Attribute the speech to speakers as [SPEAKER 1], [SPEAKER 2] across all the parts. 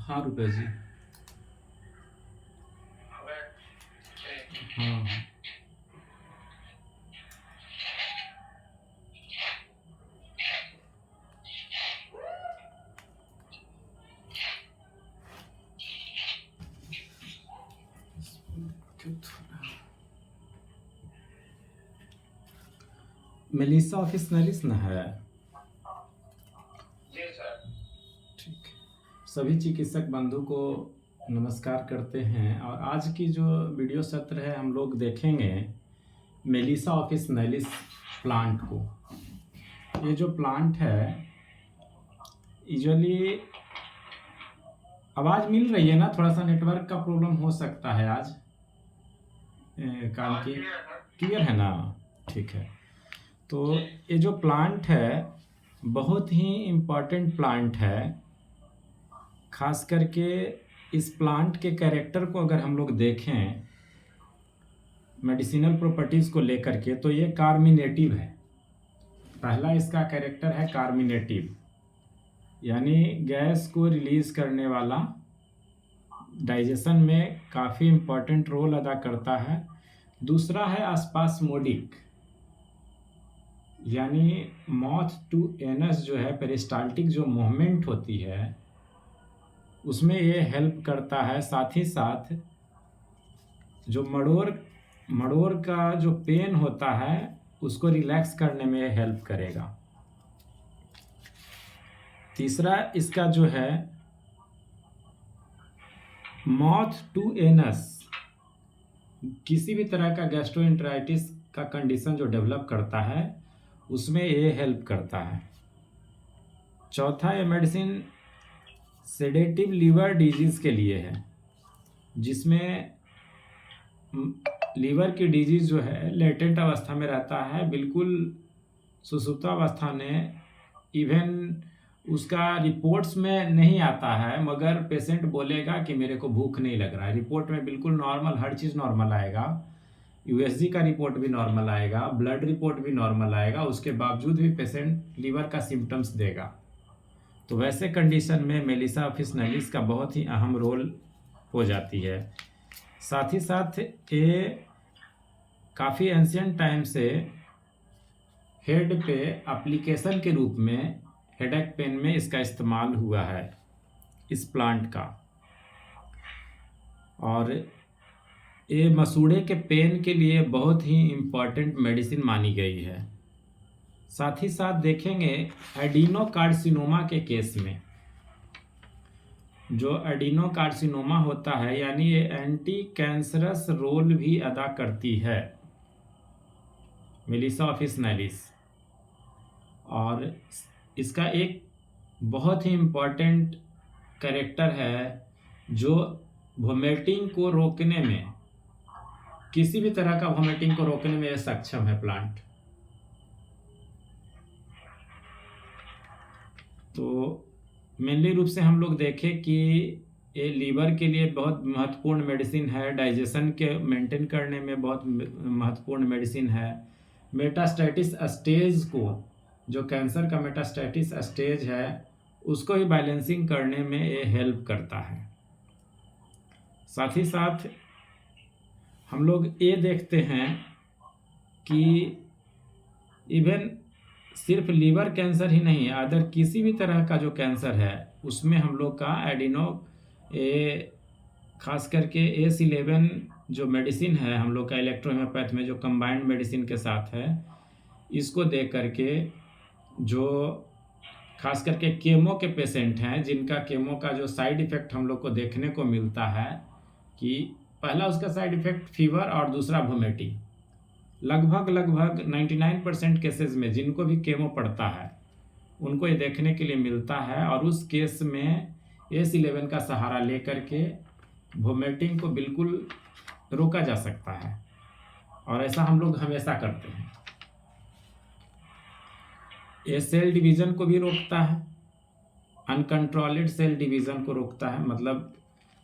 [SPEAKER 1] हाँ रुपए जी। हाँ हाँ। मेलिसा ऑफिस नलिस न है।
[SPEAKER 2] जी सर।
[SPEAKER 1] ठीक है। सभी चिकित्सक बंधु को नमस्कार करते हैं और आज की जो वीडियो सत्र है हम लोग देखेंगे मेलिसा ऑफिस नलिस प्लांट को। ये जो प्लांट है यूजुअली आवाज़ मिल रही है ना, थोड़ा सा नेटवर्क का प्रॉब्लम हो सकता है आज कारण कि क्लियर है ना। ठीक है। तो ये जो प्लांट है बहुत ही इम्पोर्टेंट प्लांट है। खास करके इस प्लांट के कैरेक्टर को अगर हम लोग देखें मेडिसिनल प्रॉपर्टीज़ को लेकर के तो ये कार्मिनेटिव है। पहला इसका कैरेक्टर है कार्मिनेटिव, यानी गैस को रिलीज़ करने वाला, डाइजेशन में काफ़ी इम्पोर्टेंट रोल अदा करता है। दूसरा है आस्पास्मोडिक, यानी माउथ टू एनस जो है पेरिस्टाल्टिक जो मूवमेंट होती है उसमें ये हेल्प करता है। साथ ही साथ जो मड़ोर का जो पेन होता है उसको रिलैक्स करने में हेल्प करेगा। तीसरा इसका जो है माउथ टू एनस, किसी भी तरह का गैस्ट्रोएंटेराइटिस का कंडीशन जो डेवलप करता है उसमें ये हेल्प करता है। चौथा ये मेडिसिन सेडेटिव लीवर डिजीज़ के लिए है, जिसमें लीवर की डिजीज़ जो है लेटेंट अवस्था में रहता है, बिल्कुल सुषुप्तावस्था में, इवन उसका रिपोर्ट्स में नहीं आता है मगर पेशेंट बोलेगा कि मेरे को भूख नहीं लग रहा है। रिपोर्ट में बिल्कुल नॉर्मल, हर चीज़ नॉर्मल आएगा, यूएसजी का रिपोर्ट भी नॉर्मल आएगा, ब्लड रिपोर्ट भी नॉर्मल आएगा, उसके बावजूद भी पेशेंट लीवर का सिम्टम्स देगा। तो वैसे कंडीशन में मेलिसा ऑफिसिनालिस का बहुत ही अहम रोल हो जाती है। साथ ही साथ ये काफ़ी एंशियंट टाइम से हेड पे एप्लीकेशन के रूप में हेडेक पेन में इसका इस्तेमाल हुआ है इस प्लांट का, और ये मसूड़े के पेन के लिए बहुत ही इम्पॉर्टेंट मेडिसिन मानी गई है। साथ ही साथ देखेंगे एडिनोकार्सिनोमा के केस में, जो एडिनोकार्सिनोमा होता है यानी ये एंटी कैंसरस रोल भी अदा करती है मेलिसा ऑफिसिनालिस। और इसका एक बहुत ही इम्पॉर्टेंट कैरेक्टर है जो वोमिटिंग को रोकने में, किसी भी तरह का वोमिटिंग को रोकने में सक्षम है प्लांट। तो मेनली रूप से हम लोग देखें कि ये लीवर के लिए बहुत महत्वपूर्ण मेडिसिन है, डाइजेशन के मेंटेन करने में बहुत महत्वपूर्ण मेडिसिन है। मेटास्टैटिस स्टेज को, जो कैंसर का मेटास्टैटिस स्टेज है उसको ही बैलेंसिंग करने में ये हेल्प करता है। साथ ही साथ हम लोग ये देखते हैं कि इवन सिर्फ लीवर कैंसर ही नहीं, अदर किसी भी तरह का जो कैंसर है उसमें हम लोग का एडिनो खास करके ACE11 जो मेडिसिन है हम लोग का इलेक्ट्रोहोम्योपैथ में जो कंबाइंड मेडिसिन के साथ है, इसको दे करके जो खास करके केमो के पेशेंट हैं जिनका केमो का जो साइड इफ़ेक्ट हम लोग को देखने को मिलता है कि पहला उसका साइड इफ़ेक्ट फीवर और दूसरा वोमिटिंग, लगभग 99% केसेस में जिनको भी केमो पड़ता है उनको ये देखने के लिए मिलता है। और उस केस में ACE11 का सहारा लेकर के वोमिटिंग को बिल्कुल रोका जा सकता है, और ऐसा हम लोग हमेशा करते हैं। ये सेल डिवीज़न को भी रोकता है, अनकंट्रोल्ड सेल डिवीज़न को रोकता है। मतलब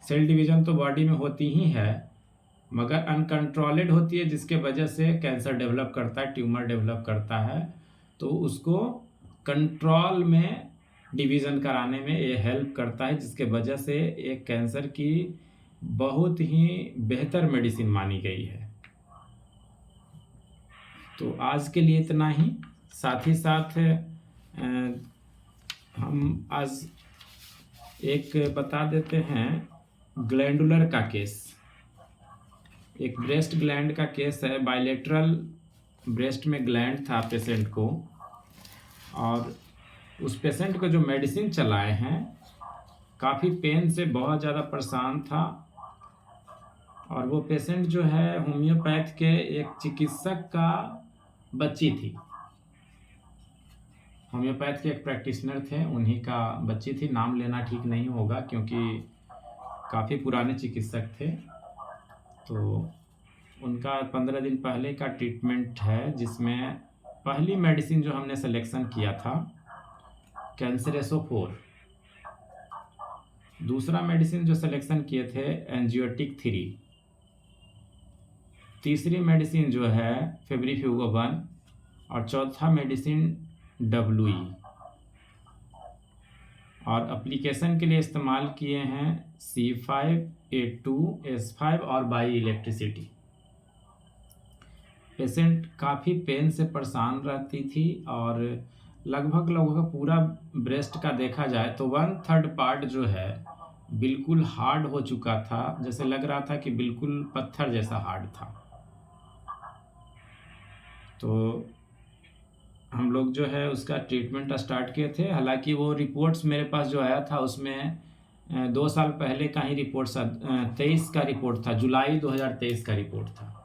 [SPEAKER 1] सेल डिवीज़न तो बॉडी में होती ही है मगर अनकंट्रोल्ड होती है, जिसके वजह से कैंसर डेवलप करता है, ट्यूमर डेवलप करता है। तो उसको कंट्रोल में डिवीज़न कराने में ये हेल्प करता है, जिसके वजह से एक कैंसर की बहुत ही बेहतर मेडिसिन मानी गई है। तो आज के लिए इतना ही। साथ ही साथ हम आज एक बता देते हैं ग्लैंडुलर का केस। एक ब्रेस्ट ग्लैंड का केस है। बायलेटरल ब्रेस्ट में ग्लैंड था पेशेंट को, और उस पेशेंट को जो मेडिसिन चलाए हैं, काफ़ी पेन से बहुत ज़्यादा परेशान था। और वो पेशेंट जो है होम्योपैथ के एक चिकित्सक का बच्ची थी। होम्योपैथ के एक प्रैक्टिशनर थे, उन्हीं का बच्ची थी। नाम लेना ठीक नहीं होगा क्योंकि काफ़ी पुराने चिकित्सक थे। तो उनका 15 दिन पहले का ट्रीटमेंट है, जिसमें पहली मेडिसिन जो हमने सिलेक्शन किया था कैंसरेसो-4। दूसरा मेडिसिन जो सिलेक्शन किए थे एंजियोटिक-3। तीसरी मेडिसिन जो है फेब्रिफ्यूगोवन, और चौथा मेडिसिन डब्ल्यूई। और एप्लीकेशन के लिए इस्तेमाल किए हैं C5, A2, S5 और बाई इलेक्ट्रिसिटी। पेशेंट काफ़ी पेन से परेशान रहती थी, और लगभग पूरा ब्रेस्ट का देखा जाए तो 1/3 पार्ट जो है बिल्कुल हार्ड हो चुका था, जैसे लग रहा था कि बिल्कुल पत्थर जैसा हार्ड था। तो हम लोग जो है उसका ट्रीटमेंट स्टार्ट किए थे। हालांकि वो रिपोर्ट्स मेरे पास जो आया था उसमें 2 साल पहले का ही रिपोर्ट 23 का रिपोर्ट था, जुलाई 2023 का रिपोर्ट था।